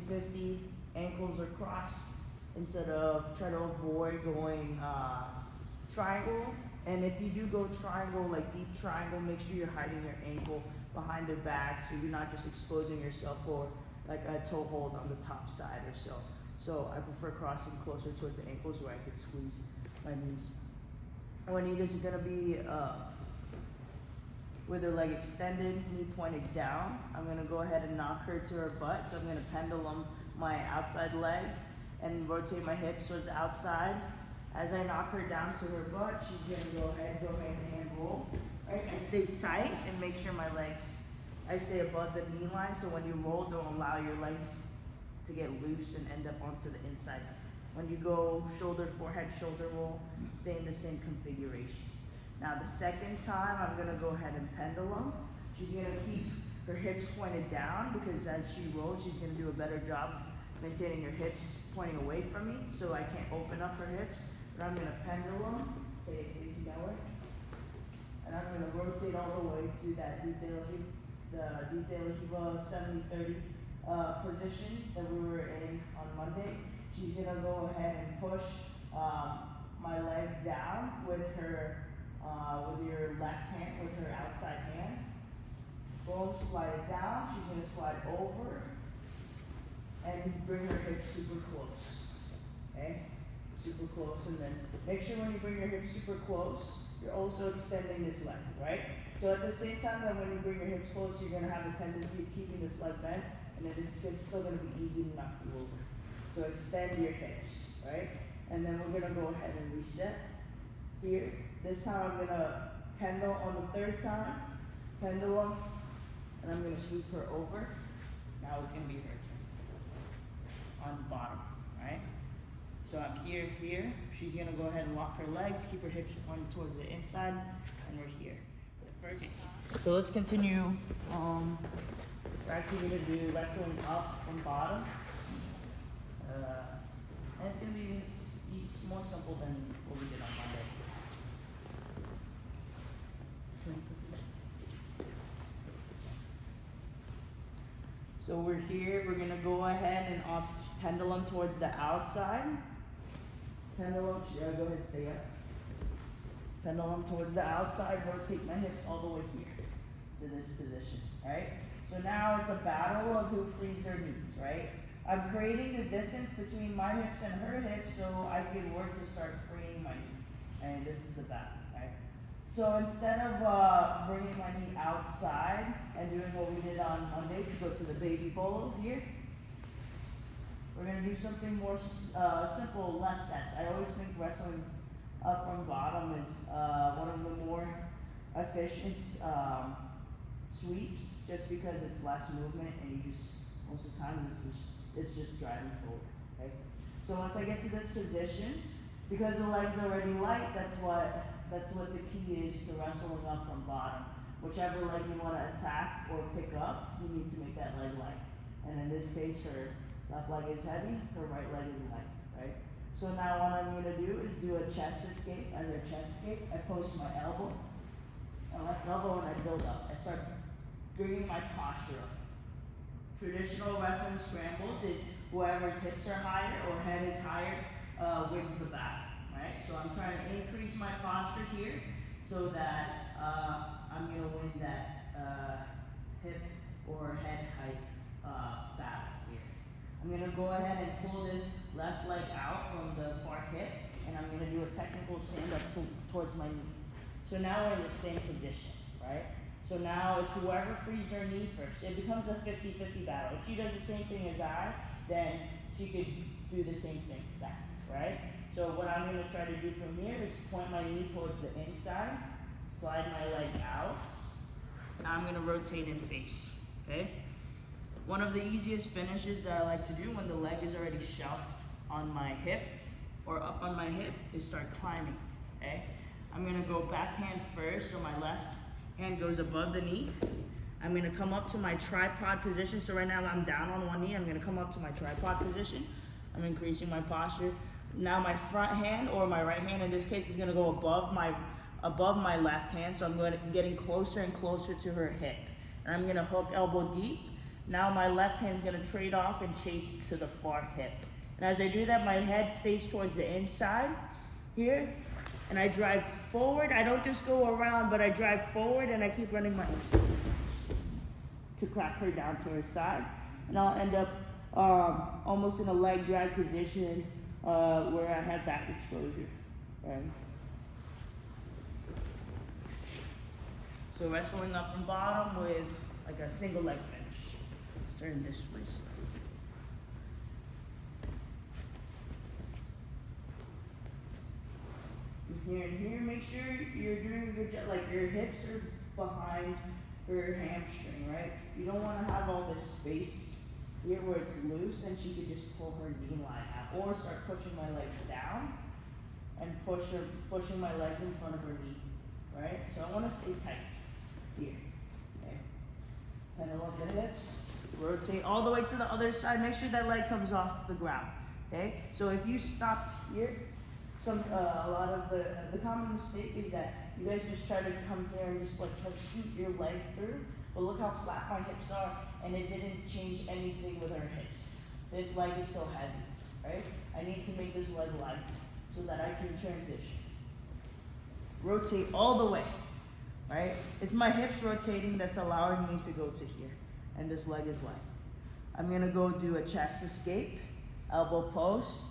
50-50, ankles are crossed instead of try to avoid going triangle. And if you do go triangle, like deep triangle, make sure you're hiding your ankle behind the back so you're not just exposing yourself for like a toe hold on the top side or so. So I prefer crossing closer towards the ankles where I can squeeze my knees. Juanita's gonna be with her leg extended, knee pointed down. I'm gonna go ahead and knock her to her butt. So I'm gonna pendulum my outside leg and rotate my hips towards the outside. As I knock her down to her butt, she's gonna go hand to hand roll. Right? I stay tight and make sure my legs, I stay above the knee line, so when you roll, don't allow your legs to get loose and end up onto the inside. When you go shoulder, forehead, shoulder roll, stay in the same configuration. Now the second time, I'm gonna go ahead and pendulum. She's gonna keep her hips pointed down because as she rolls, she's gonna do a better job maintaining her hips pointing away from me, so I can't open up her hips. But I'm gonna pendulum, say it facing that way. And I'm gonna rotate all the way to that deep de la Hiva 70-30 position that we were in on Monday. She's gonna go ahead and push my leg down with her, with your left hand, with her outside hand. Boom, slide it down. She's gonna slide over and bring her hips super close. Okay, super close, and then make sure when you bring your hips super close, you're also extending this leg, right? So at the same time that when you bring your hips close, you're gonna have a tendency of keeping this leg bent, and then it's still gonna be easy to knock you over. So extend your hips, right? And then we're gonna go ahead and reset here. This time I'm gonna pendulum on the third time, pendulum, and I'm gonna sweep her over. Now it's gonna be her turn on the bottom, right? So I'm here. She's gonna go ahead and lock her legs, keep her hips pointed towards the inside, and we're here. The first time. So let's continue. We're actually gonna do wrestling up from bottom. And it's gonna be more simple than what we did on Monday. So we're here, we're gonna go ahead and pendulum towards the outside. Pendulum, go ahead and stay up. Pendulum towards the outside, rotate my hips all the way here to this position, right? So now it's a battle of who frees their knees, right? I'm creating this distance between my hips and her hips so I can work to start freeing my knee. And this is the battle, right? So instead of bringing my knee outside and doing what we did on Monday to go to the baby bolo here, we're going to do something more simple, less tense. I always think wrestling up from bottom is one of the more efficient sweeps just because it's less movement and you just, most of the time, it's just driving forward, okay? So once I get to this position, because the leg's already light, that's what the key is to wrestling up from bottom. Whichever leg you want to attack or pick up, you need to make that leg light. And in this case, her left leg is heavy, her right leg is light, right? So now what I'm going to do is do a chest escape. As a chest escape, I post my elbow, my left elbow, and I build up. I start bringing my posture up. Traditional wrestling scrambles is whoever's hips are higher or head is higher wins the battle, right? So I'm trying to increase my posture here so that I'm going to win that hip or head height battle here. I'm going to go ahead and pull this left leg out from the far hip, and I'm going to do a technical stand up towards my knee. So now we're in the same position, right? So now it's whoever frees their knee first. It becomes a 50-50 battle. If she does the same thing as I, then she could do the same thing back, right? So what I'm going to try to do from here is point my knee towards the inside, slide my leg out. Now I'm going to rotate and face, okay? One of the easiest finishes that I like to do when the leg is already shelved on my hip or up on my hip is start climbing, okay? I'm going to go backhand first, so my left hand goes above the knee. I'm going to come up to my tripod position. So right now I'm down on one knee. I'm going to come up to my tripod position. I'm increasing my posture. Now my front hand, or my right hand in this case, is going to go above my left hand. So I'm getting closer and closer to her hip. And I'm going to hook elbow deep. Now my left hand's gonna trade off and chase to the far hip. And as I do that, my head stays towards the inside here, and I drive forward. I don't just go around, but I drive forward and I keep running my to crack her down to her side. And I'll end up almost in a leg drag position where I have back exposure, right? So wrestling up from bottom with like a single leg finish. Let's turn this way. Here and here, make sure you're doing a good job, like your hips are behind her hamstring, right? You don't want to have all this space here where it's loose and she could just pull her knee line out, or start pushing my legs down and pushing my legs in front of her knee, right? So I want to stay tight here, okay? Pendulum the hips, rotate all the way to the other side, make sure that leg comes off the ground, okay? So if you stop here, a lot of the common mistake is that you guys just try to come here and just like try to shoot your leg through, but look how flat my hips are, and it didn't change anything with our hips. This leg is still heavy, right? I need to make this leg light so that I can transition. Rotate all the way, right? It's my hips rotating that's allowing me to go to here, and this leg is light. I'm gonna go do a chest escape, elbow post,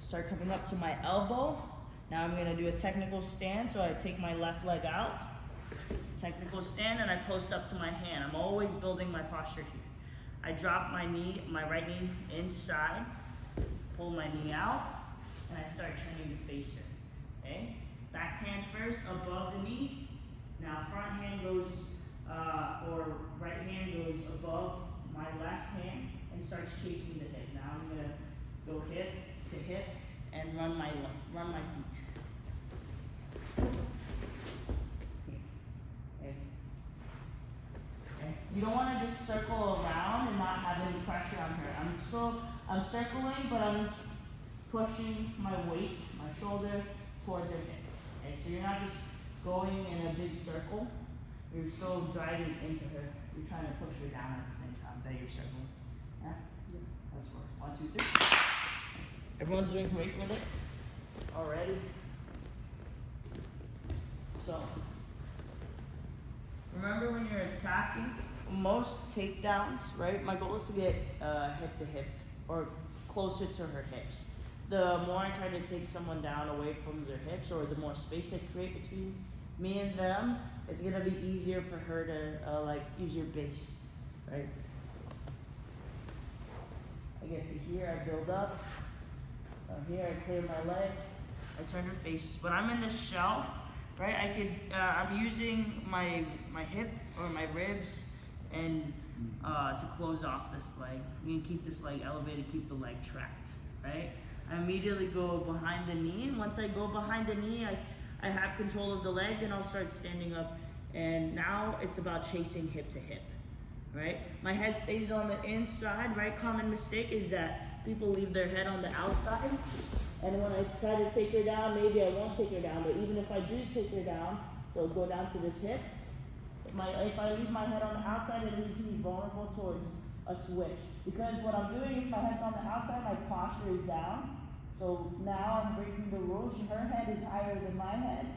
start coming up to my elbow. Now I'm gonna do a technical stand, so I take my left leg out, technical stand, and I post up to my hand. I'm always building my posture here. I drop my knee, my right knee inside, pull my knee out, and I start turning to face her, okay? Back hand first, above the knee. Now front hand goes, or right hand goes above my left hand and starts chasing the hip. Now I'm gonna go hip to hip and run my feet. Okay. You don't want to just circle around and not have any pressure on her. I'm circling, but I'm pushing my weight, my shoulder towards her hip. Okay, so you're not just going in a big circle. You're still driving into her. You're trying to push her down at the same time that you're circling. Yeah? That's 1, 2, 3. Everyone's doing great with it already. So, remember when you're attacking, most takedowns, right? My goal is to get hip to hip or closer to her hips. The more I try to take someone down away from their hips, or the more space I create between me and them, it's gonna be easier for her to like use your base, right? I get to here, I build up. Here I clear my leg, I turn her face. When I'm in the shelf, right, I could, I'm using my hip or my ribs and to close off this leg. You can keep this leg elevated, keep the leg tracked, right? I immediately go behind the knee, and once I go behind the knee, I have control of the leg, then I'll start standing up, and now it's about chasing hip to hip, right? My head stays on the inside, right? Common mistake is that people leave their head on the outside, and when I try to take her down, maybe I won't take her down, but even if I do take her down, so go down to this hip, if I leave my head on the outside, it leaves me vulnerable towards a switch. Because what I'm doing, if my head's on the outside, my posture is down, so now I'm breaking the rules. Her head is higher than my head,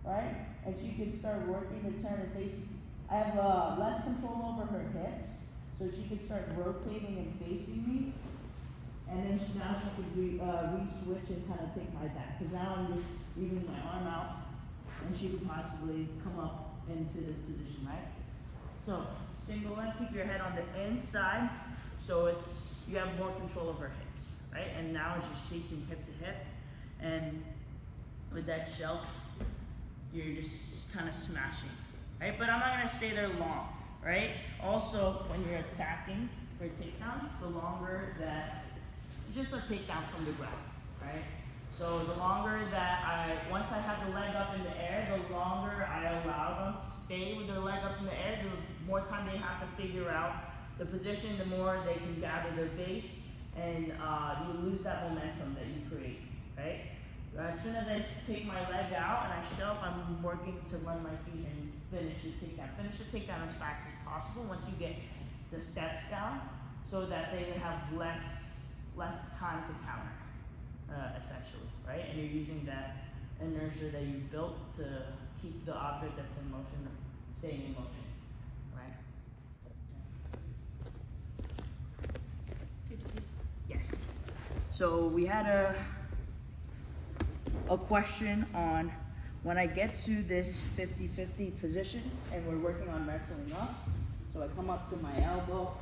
right? And she can start working to turn her face. I have less control over her hips, so she can start rotating and facing me. And then now she could re-switch and kind of take my back. Because now I'm just leaving my arm out, and she could possibly come up into this position, right? So, single leg, keep your head on the inside, so you have more control of her hips, right? And now it's just chasing hip to hip, and with that shelf, you're just kind of smashing, right? But I'm not gonna stay there long, right? Also, when you're attacking for takedowns, the longer that, it's just a takedown from the ground, right? So the longer that once I have the leg up in the air, the longer I allow them to stay with their leg up in the air, the more time they have to figure out the position, the more they can gather their base, and you lose that momentum that you create, right? As soon as I take my leg out and I shelf, I'm working to run my feet and finish the takedown. Finish the takedown as fast as possible. Once you get the steps down so that they have less time to counter, essentially, right? And you're using that inertia that you built to keep the object that's in motion staying in motion, right? Yes. So we had a question on when I get to this 50-50 position and we're working on wrestling up. So I come up to my elbow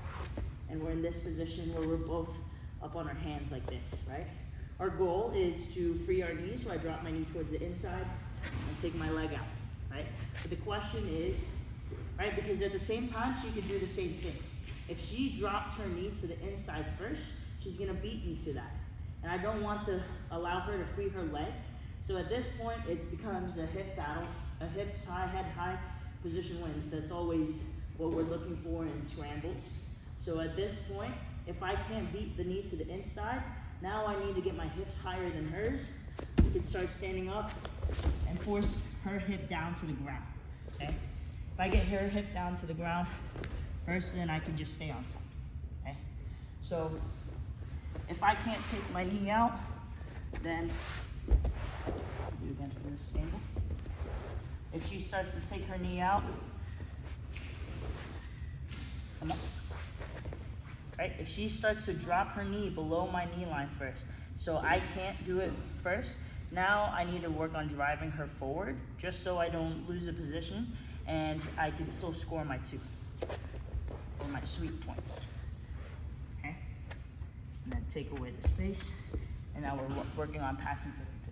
and we're in this position where we're both up on our hands like this, right? Our goal is to free our knees, so I drop my knee towards the inside and take my leg out, right? But the question is, right, because at the same time, she could do the same thing. If she drops her knee to the inside first, she's gonna beat me to that. And I don't want to allow her to free her leg. So at this point, it becomes a hip battle, a hips high, head high position wins. That's always what we're looking for in scrambles. So at this point, if I can't beat the knee to the inside, now I need to get my hips higher than hers. We can start standing up and force her hip down to the ground, okay? If I get her hip down to the ground first, then I can just stay on top, okay? So if I can't take my knee out, then do again for this angle. If she starts to take her knee out, come on. Right? If she starts to drop her knee below my knee line first, so I can't do it first, now I need to work on driving her forward just so I don't lose a position and I can still score my 2 or my sweep points. Okay? And then take away the space, and now we're working on passing 50.